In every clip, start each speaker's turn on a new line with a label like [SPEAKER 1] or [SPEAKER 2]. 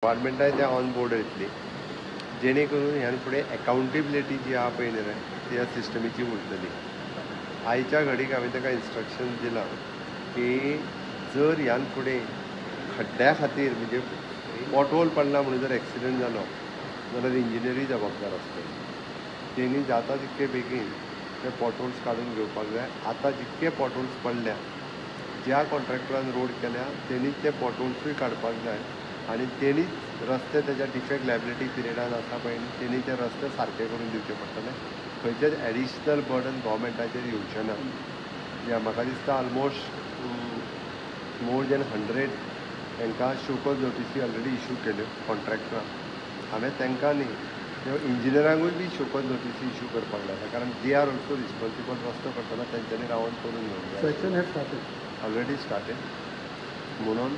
[SPEAKER 1] गव्हर्मेंटान ते on board येतली जेणे करून ह्यान फुडें अकाउंटेबिलिटी जी आहा पळय न्हय ती ह्या सिस्टमीची उरतली. आयच्या घडीक हांवें ताका इन्स्ट्रक्शन दिलां की जर ह्यान फुडें खड्ड्या खातीर म्हणजे पॉटहोल पडला म्हणून जर एक्सिडंट जालो जाल्यार इंजिनियरूय जबाबदार आसतली. तेणी जाता तितके बेगीन ते पॉटहोल्स काडून घेवपाक जाय. आतां जितके पॉटहोल्स पडल्या ज्या कॉन्ट्रॅक्टरान रोड केल्या तेणीच ते पॉटहोल्सूय काडपाक जाय आनी तेणीच रस्ते तेज्या डिफेक्ट लायबिलिटी पिरियडान आसा पळय तेणी ते रस्ते सारके करून दिवचे पडटले. खंयचेच एडिशनल बर्डन गव्हर्मेंटाचेर येवचें ना. या म्हाका दिसता ऑलमोस्ट मोर दॅन 100 तांकां शोकॉज नोटिसी ऑलरेडी इशू केल्यो कॉन्ट्रॅक्टरांक. हांवें तांकां न्ही ते इंजिनियरांकूय बी शोकॉज नोटिसी इशू करपाक लायला कारण दे आर ऑल्सो रिस्पॉन्सिबल. रस्तो करतना तेंच्यांनी रावन करून घेवंक जाय. ऑलरेडी स्टार्टेड म्हणून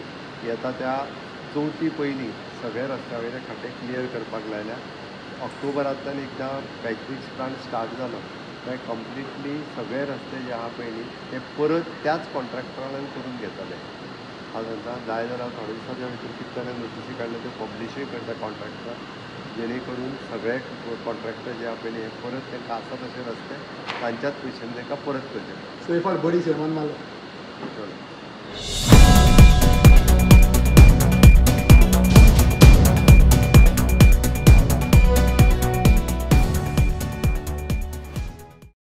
[SPEAKER 1] येता त्या चवथी पयलीं सगळे रस्त्या वयले खड्डे क्लियर करपाक लायल्या. ऑक्टोबरांतल्यान एकदां पॅचवर्क प्लान स्टार्ट जालो काय कंप्लिटली सगळे रस्ते जे आहा पळय न्ही ते परत त्याच कॉन्ट्रॅक्टरान करून घेतले. हांव सांगता जाय जाल्यार थोड्या दिसांच्या भितर कितें जाल्यार नोटिसी काडल्या त्यो पब्लिशूय करता कॉन्ट्रॅक्टराक जेणे करून सगळे कॉन्ट्रॅक्टर जे आहा पळय न्ही परत तांकां आसा तशे रस्ते तांच्याच पयशांनी तांकां परत करचे.
[SPEAKER 2] सो बडी सैमान मारलो.